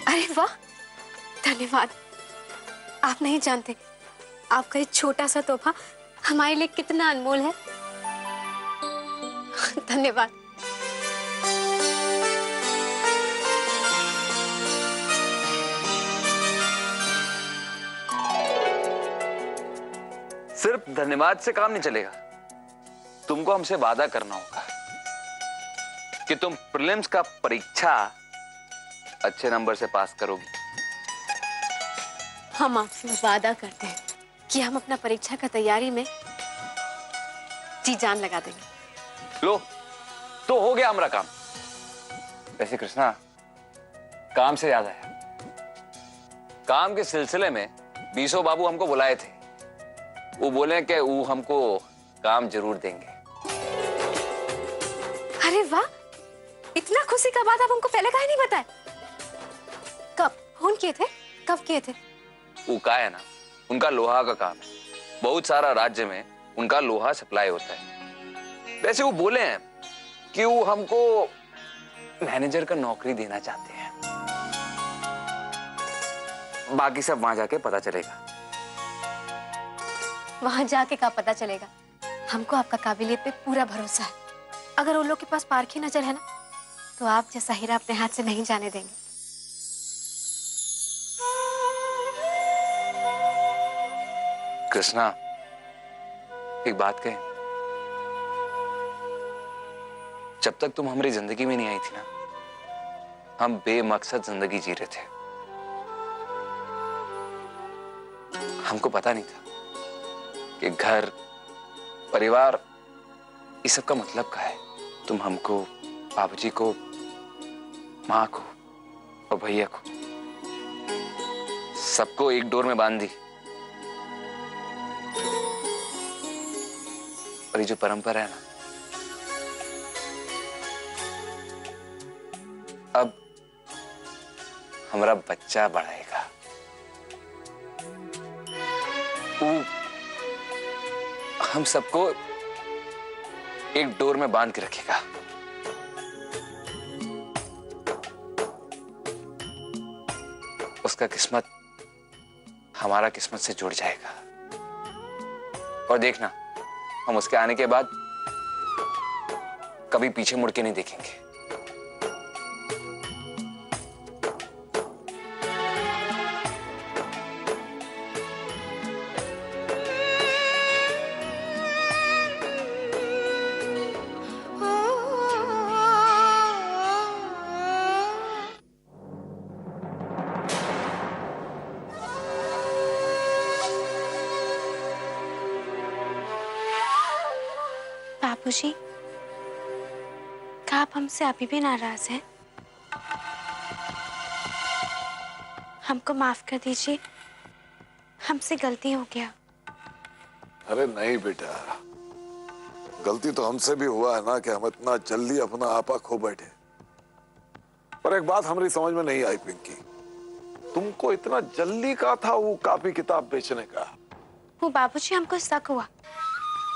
अरे वाह, धन्यवाद। आप नहीं जानते आपका ये छोटा सा तोहफा हमारे लिए कितना अनमोल है। धन्यवाद। सिर्फ धन्यवाद से काम नहीं चलेगा। तुमको हमसे वादा करना होगा कि तुम प्रीलिम्स का परीक्षा अच्छे नंबर से पास करोगी। हम आपसे वादा करते हैं कि हम अपना परीक्षा का तैयारी में जी जान लगा देंगे। लो, तो हो गया हमारा काम। वैसे कृष्णा, काम से याद आया, काम के सिलसिले में बीसो बाबू हमको बुलाए थे। वो बोले कि वो हमको काम जरूर देंगे। अरे वाह, इतना खुशी का बात आप हमको पहले काहे नहीं बताए? कब फोन किए थे? कब किए थे? वो का है ना, उनका लोहा का काम है। बहुत सारा राज्य में उनका लोहा सप्लाई होता है। वैसे वो बोले हैं कि वो हमको मैनेजर का नौकरी देना चाहते हैं। बाकी सब वहां जाके पता चलेगा। वहां जाके क्या पता चलेगा? हमको आपका काबिलियत पे पूरा भरोसा है। अगर उन लोग के पास पारखी नजर है ना, तो आप जैसा हीरा अपने हाथ से नहीं जाने देंगे। कृष्णा, एक बात कहें, जब तक तुम हमारी जिंदगी में नहीं आई थी ना, हम बेमकसद जिंदगी जी रहे थे। हमको पता नहीं था कि घर, परिवार, इस सब का मतलब क्या है। तुम हमको, बाबूजी को, माँ को और भैया को, सबको एक डोर में बांध दी। और ये जो परंपरा है ना, अब हमारा बच्चा बढ़ाएगा। वो हम सबको एक डोर में बांध के रखेगा। उसका किस्मत हमारा किस्मत से जुड़ जाएगा। और देखना, हम उसके आने के बाद कभी पीछे मुड़ के नहीं देखेंगे। बाबूजी, क्या आप हमसे अभी भी नाराज हैं? हमको माफ कर दीजिए, हमसे गलती हो गया। अरे नहीं बेटा, गलती तो हमसे भी हुआ है ना कि हम इतना जल्दी अपना आपा खो बैठे। पर एक बात हमारी समझ में नहीं आई पिंकी, तुमको इतना जल्दी का था वो कॉपी किताब बेचने का? वो बाबूजी, हमको शक हुआ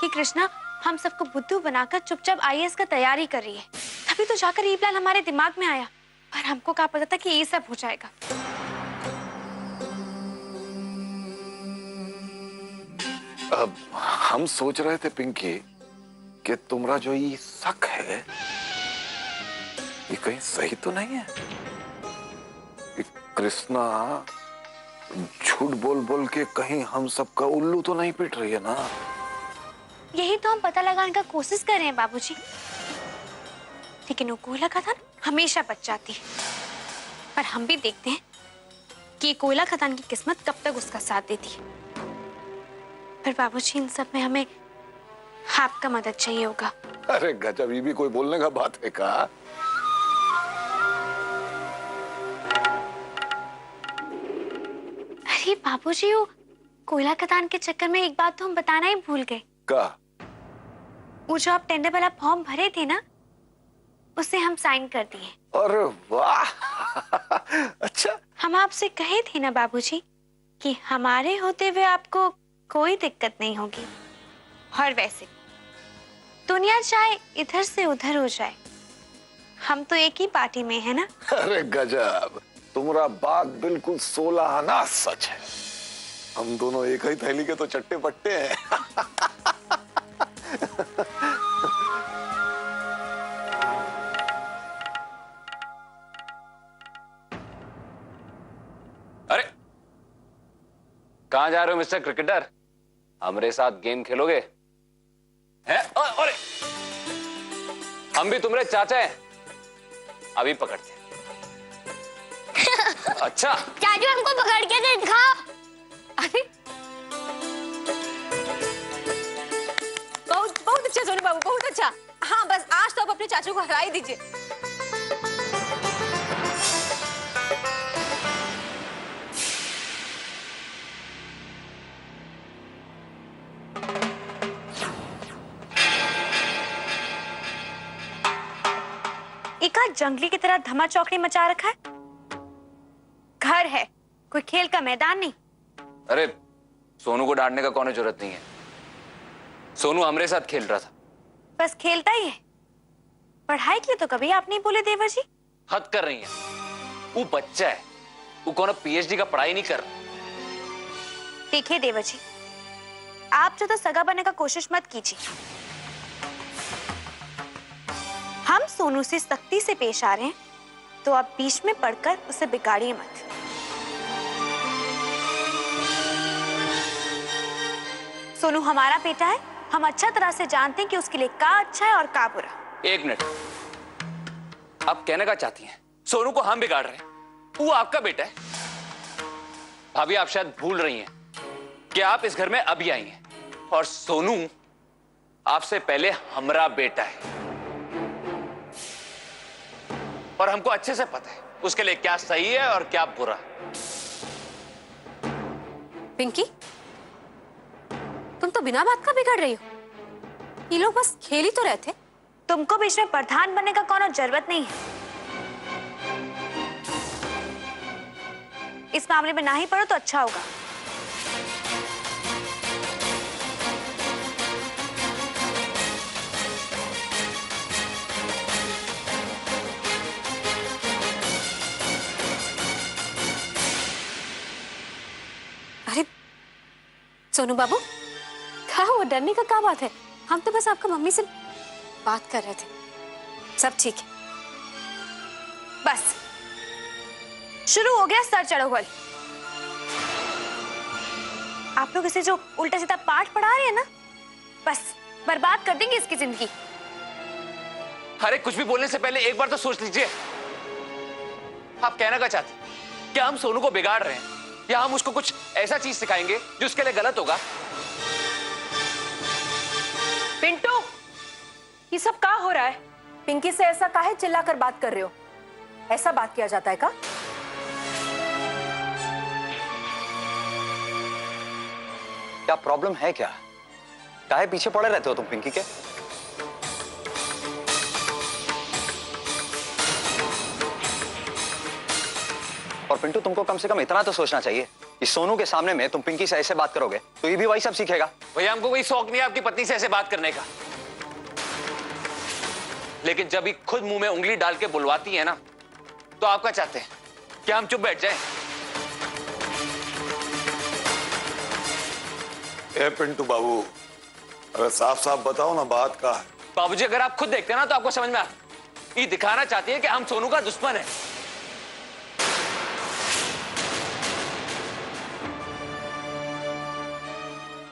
कि कृष्णा हम सबको बुद्धू बनाकर चुपचाप आईएएस का तैयारी कर रही है। तभी तो जाकर ये प्लान हमारे दिमाग में आया। पर हमको क्या पता था कि ये सब हो जाएगा। अब हम सोच रहे थे पिंकी कि तुम्हारा जो ये शक है, ये कहीं सही तो नहीं है? कि कृष्णा झूठ बोल बोल के कहीं हम सबका उल्लू तो नहीं पीट रही है ना? यही तो हम पता लगाने का कोशिश कर रहे हैं बाबूजी। लेकिन वो कोयला खदान हमेशा बच जाती है। पर हम भी देखते हैं कि कोयला खदान की किस्मत कब तक उसका साथ देती है। पर बाबूजी, इन सब में हमें आपका मदद चाहिए होगा। अरे गजब, ये भी कोई बोलने का बात है का? अरे बाबूजी, वो कोयला खदान के चक्कर में एक बात तो हम बताना ही भूल गए। का? वो जो आप टेंडर वाला फॉर्म भरे थे ना, उसे हम साइन कर दिए। अरे वाह! अच्छा, हम आपसे कहे थे ना बाबूजी कि हमारे होते हुए आपको कोई दिक्कत नहीं होगी। और वैसे दुनिया चाहे इधर से उधर हो जाए, हम तो एक ही पार्टी में है ना। अरे गजब, तुम्हारा बात बिल्कुल 16 आना सच है। हम दोनों एक ही थैली के तो चट्टे पट्टे हैं। अरे कहां जा रहे हो मिस्टर क्रिकेटर? हमारे साथ गेम खेलोगे? हैं? अरे हम भी तुम्हारे चाचा हैं, अभी पकड़ते हैं। अच्छा चाचू हमको पकड़ के दे दिखाओ। अरे बहुत बहुत अच्छा सोनू बाबू, बहुत अच्छा। हाँ बस आज तो आप अपने चाचू को हरा ही दीजिए। एक आध जंगली की तरह धमा चौकड़ी मचा रखा है। घर है, कोई खेल का मैदान नहीं। अरे सोनू को डांटने का कोई जरूरत नहीं है। सोनू हमारे साथ खेल रहा था। बस खेलता ही है। पढ़ाई की तो कभी आप नहीं बोले देवर जी। हद कर रही है, वो बच्चा है, वो कौन पीएचडी का पढ़ाई नहीं कर रहा। देखिए देवर जी, आप जो तो सगा बनने का कोशिश मत कीजिए। हम सोनू से सख्ती से पेश आ रहे हैं, तो आप बीच में पढ़कर उसे बिगाड़िए मत। सोनू हमारा बेटा है, हम अच्छा तरह से जानते हैं कि उसके लिए क्या अच्छा है और क्या बुरा। एक मिनट, आप कहने का चाहती हैं सोनू को हम बिगाड़ रहे हैं? वो आपका बेटा है। भाभी आप शायद भूल रही हैं कि आप इस घर में अभी आई हैं, और सोनू आपसे पहले हमारा बेटा है। और हमको अच्छे से पता है उसके लिए क्या सही है और क्या बुरा। पिंकी, तुम तो बिना बात का बिगड़ रही हो। ये लोग बस खेल ही तो रहे थे। तुमको बीच में प्रधान बनने का कोनो जरूरत नहीं है। इस मामले में ना ही पढ़ो तो अच्छा होगा। अरे सोनू बाबू, क्या हुआ? डरने का क्या बात है? हम तो बस आपका मम्मी से बात कर रहे थे, सब ठीक है। बस शुरू हो गया सर चढ़ोगल। आप लोग इसे जो उल्टा सीधा पाठ पढ़ा रहे हैं ना, बस बर्बाद कर देंगे इसकी जिंदगी। अरे कुछ भी बोलने से पहले एक बार तो सोच लीजिए। आप कहना क्या चाहते हैं? क्या हम सोनू को बिगाड़ रहे हैं, या हम उसको कुछ ऐसा चीज सिखाएंगे जो उसके लिए गलत होगा? पिंटू, ये सब क्या हो रहा है? पिंकी से ऐसा काहे चिल्लाकर बात कर रहे हो? ऐसा बात किया जाता है का? क्या प्रॉब्लम है क्या? काहे पीछे पड़े रहते हो तुम पिंकी के? और पिंटू, तुमको कम से कम इतना तो सोचना चाहिए कि सोनू के सामने में तुम पिंकी से ऐसे बात करोगे तो ये भी वही सब सीखेगा। भैया हमको कोई शौक नहीं है आपकी पत्नी से ऐसे बात करने का, लेकिन जब ये खुद मुंह में उंगली डाल के बुलवाती है ना, तो आप क्या चाहते हैं कि हम चुप बैठ जाएं? ए पिंटू बाबू, अरे साफ साफ बताओ ना बात का है। बाबूजी अगर आप खुद देखते हैं ना तो आपको समझ में आता। ये दिखाना चाहती है कि हम सोनू का दुश्मन है।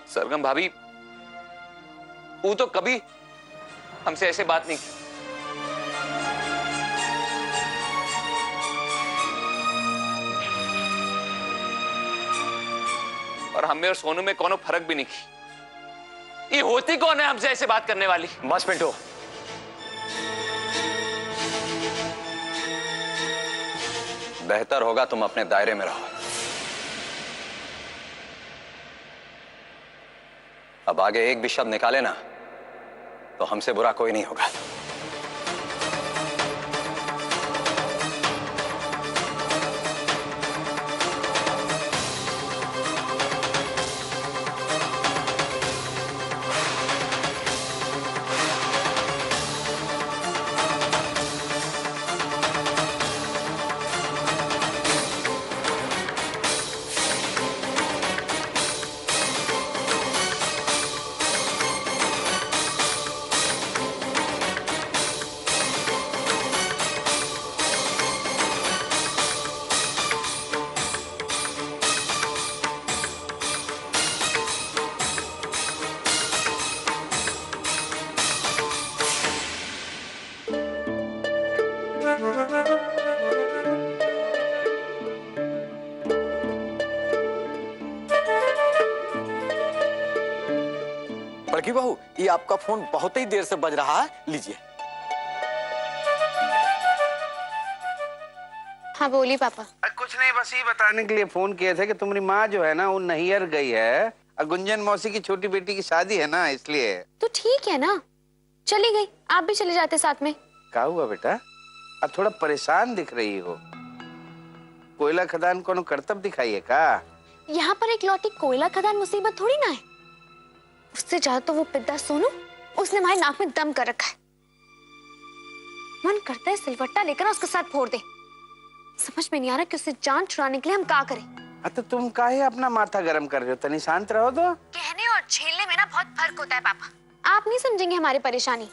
सरगम भाभी, वो तो कभी हमसे ऐसे बात नहीं की। और हमें और सोनू में कोनो फर्क भी नहीं की। ये होती कौन है हमसे ऐसे बात करने वाली? बस पिंटू, बेहतर होगा तुम अपने दायरे में रहो। अब आगे एक भी शब्द निकाले ना तो हमसे बुरा कोई नहीं होगा। बड़की बहू, ये आपका फोन बहुत ही देर से बज रहा है, लीजिए। हाँ बोलिए पापा। कुछ नहीं, बस ये बताने के लिए फोन किए थे कि तुम्हारी माँ जो है ना वो नैहर गई है और गुंजन मौसी की छोटी बेटी की शादी है ना, इसलिए। तो ठीक है ना, चली गई, आप भी चले जाते साथ में। क्या हुआ बेटा, अब थोड़ा परेशान दिख रही हो। कोयला खदान को करतब दिखाइए का? यहाँ पर एक लौटी कोयला खदान मुसीबत थोड़ी ना है, उससे ज्यादा तो वो पिद्दा सोनू, उसने हमारे नाक में दम कर रखा है। मन करता है सिलवट्टा लेकर उसके साथ फोड़ दे। समझ में नहीं आ रहा कि उससे जान छुड़ाने के लिए हम क्या करें। तो तुम काहे अपना माथा गरम कर रहे हो, तनी शांत रहो तो। कहने और झेलने में ना बहुत फर्क होता है पापा, आप नहीं समझेंगे हमारी परेशानी।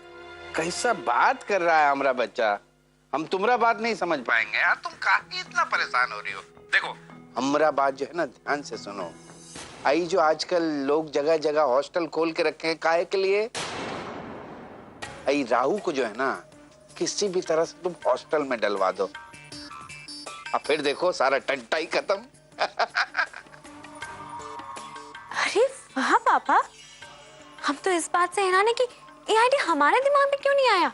कैसा बात कर रहा है हमारा बच्चा, हम तुम्हारा बात नहीं समझ पाएंगे यार। तुम काहे इतना परेशान हो रही हो? देखो हमारा बात जो है ना ध्यान से सुनो। आई जो आजकल लोग जगह जगह हॉस्टल खोल के रखे हैं, काहे के लिए? आई राहु को जो है ना किसी भी तरह से तुम हॉस्टल में डलवा दो, अब फिर देखो सारा टंटा ही खत्म। अरे वाह पापा, हम तो इस बात से हैरान है कि ये आइडिया हमारे दिमाग में क्यों नहीं आया।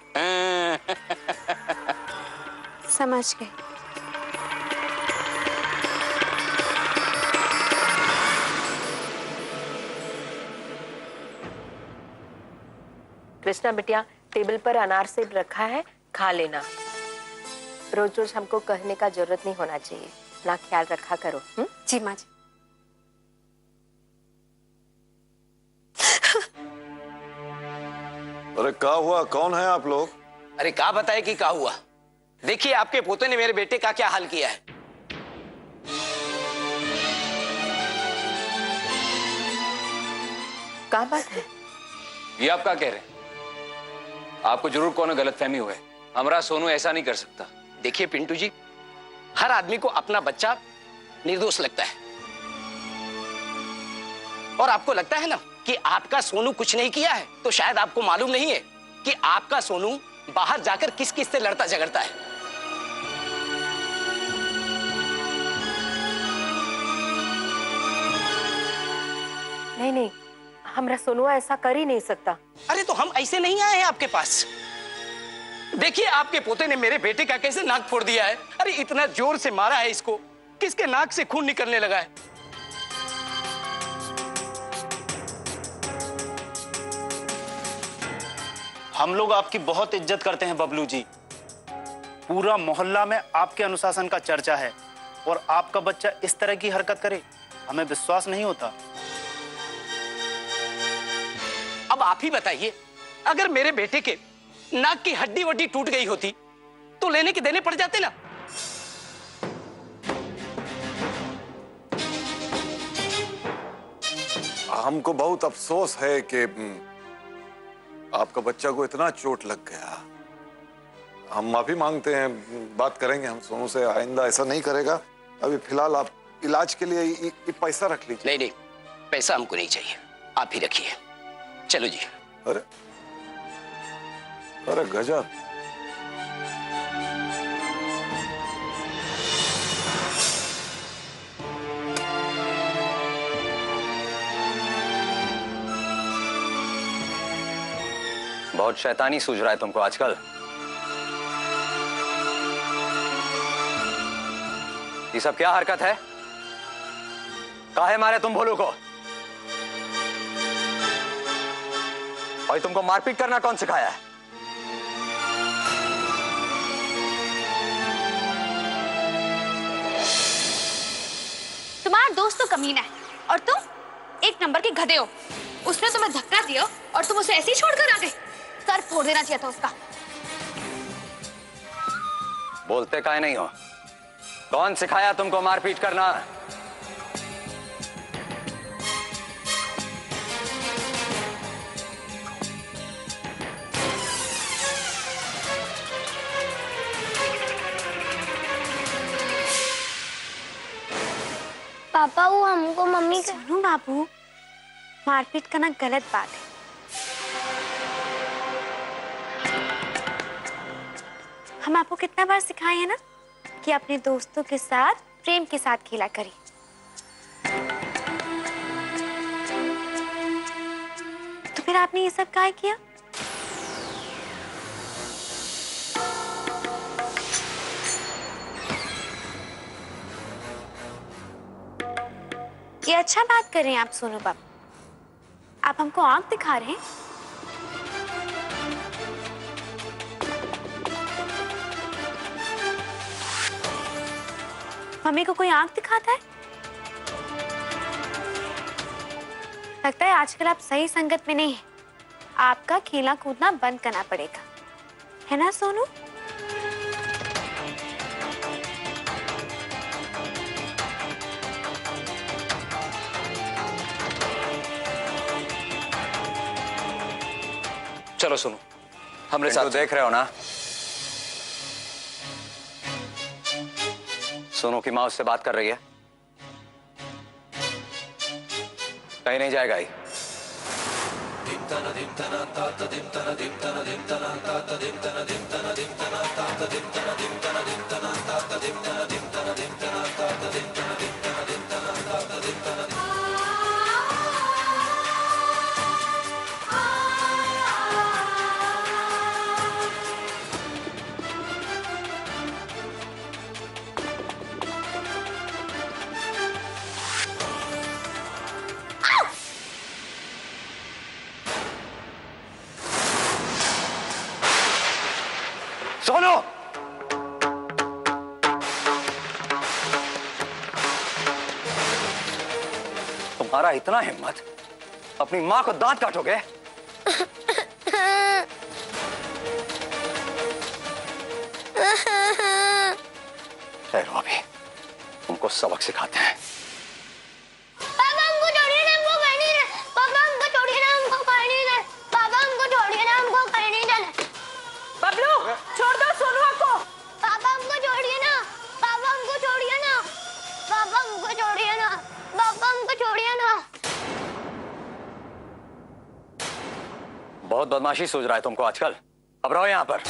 समझ गए। कृष्णा बिटिया, टेबल पर अनार सेब रखा है, खा लेना। रोज रोज हमको कहने का जरूरत नहीं होना चाहिए, ना ख्याल रखा करो। जी माँ जी। अरे क्या हुआ, कौन है आप लोग? अरे क्या बताए कि क्या हुआ? देखिए आपके पोते ने मेरे बेटे का क्या हाल किया है। क्या बात है? ये आप क्या कह रहे हैं? आपको जरूर कौन गलतफहमी हुआ है, हमारा सोनू ऐसा नहीं कर सकता। देखिए पिंटू जी, हर आदमी को अपना बच्चा निर्दोष लगता है, और आपको लगता है ना कि आपका सोनू कुछ नहीं किया है, तो शायद आपको मालूम नहीं है कि आपका सोनू बाहर जाकर किस किस से लड़ता झगड़ता है। नहीं नहीं, हमारा सोनू ऐसा कर ही नहीं सकता। अरे तो हम ऐसे नहीं आए हैं आपके पास। देखिए आपके पोते ने मेरे बेटे का कैसे नाक फोड़ दिया है। अरे इतना जोर से मारा है इसको, किसके नाक से खून निकलने लगा है। हम लोग आपकी बहुत इज्जत करते हैं बबलू जी। पूरा मोहल्ला में आपके अनुशासन का चर्चा है, और आपका बच्चा इस तरह की हरकत करे, हमें विश्वास नहीं होता। अब आप ही बताइए, अगर मेरे बेटे के नाक की हड्डी वड्डी टूट गई होती तो लेने के देने पड़ जाते ना। हमको बहुत अफसोस है कि आपका बच्चा को इतना चोट लग गया। हम माफी मांगते हैं, बात करेंगे हम सोनू से, आइंदा ऐसा नहीं करेगा। अभी फिलहाल आप इलाज के लिए ये पैसा रख लीजिए। नहीं नहीं, पैसा हमको नहीं चाहिए, आप ही रखिए। चलो जी। अरे अरे गजब। बहुत शैतानी सूझ रहा है तुमको आजकल। ये सब क्या हरकत है? काहे मारे तुम भोलू को? और तुमको मारपीट करना कौन सिखाया है? तुम्हारा दोस्त तो कमीना है और तुम एक नंबर के गधे हो। उसने तुम्हें धक्का दिया और तुम उसे ऐसे ही छोड़कर आ गए। सर फोड़ देना चाहिए था उसका। बोलते काहे नहीं हो? कौन सिखाया तुमको मारपीट करना? पापा वो हमको मम्मी का सोनू बाबू, मारपीट करना गलत बात है। हम आपको कितना बार सिखाए हैं ना कि अपने दोस्तों के साथ प्रेम के साथ खेला करिए। तो फिर आखिर आपने ये सब क्या किया? ये अच्छा बात कर रहे हैं आप सोनू बाबू, आप हमको आंख दिखा रहे हैं। मम्मी को कोई आंख दिखाता है? लगता है आजकल आप सही संगत में नहीं हैं। आपका खेलना कूदना बंद करना पड़ेगा, है ना सोनू? चलो सुनो, हमरे साथ देख रहे हो ना, सोनू की माँ उससे बात कर रही है, कहीं नहीं जाएगा ही। सोनू, तुम्हारा इतना हिम्मत, अपनी मां को दांत काटोगे? ठहरो, अभी तुमको सबक सिखाते हैं। पापा हमको छोड़िए ना, हमको कहीं नहीं जाना। पापा हमको छोड़िए ना, हमको कहीं नहीं जाना। पापा हमको छोड़िए ना, हमको कहीं नहीं जाना। बबलू, छोड़ दो सोनू को। पापा हमको छोड़िए ना, पापा हमको छोड़िए ना, पापा हमको छोड़िए ना, पापा हमको छोड़िए ना। बहुत बदमाशी सूझ रहा है तुमको आजकल, अब रहो यहाँ पर।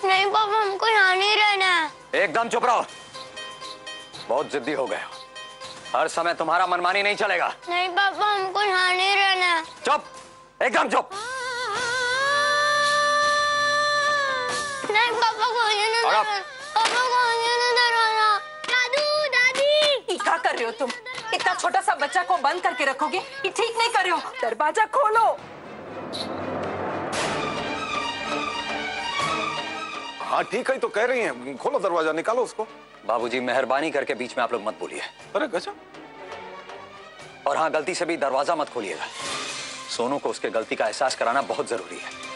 नहीं पापा, हमको यहाँ नहीं रहना है। एकदम चुप रहो, बहुत जिद्दी हो गए हो। हर समय तुम्हारा मनमानी नहीं चलेगा। नहीं पापा, हमको यहाँ नहीं रहना है। चुप, एकदम चुप। नहीं पापा, खोलिए ना दरवाजा। पापा खोलिए ना दरवाजा। दादू, दादी। क्या कर रहे हो तुम? इतना छोटा सा बच्चा को बंद करके रखोगे? ये ठीक नहीं कर रहे हो। दरवाजा खोलो। हाँ ठीक है, तो कह रही हैं, खोलो दरवाजा, निकालो उसको। बाबूजी मेहरबानी करके बीच में आप लोग मत बोलिए। अरे गजब। और हाँ, गलती से भी दरवाजा मत खोलिएगा। सोनू को उसके गलती का एहसास कराना बहुत जरूरी है।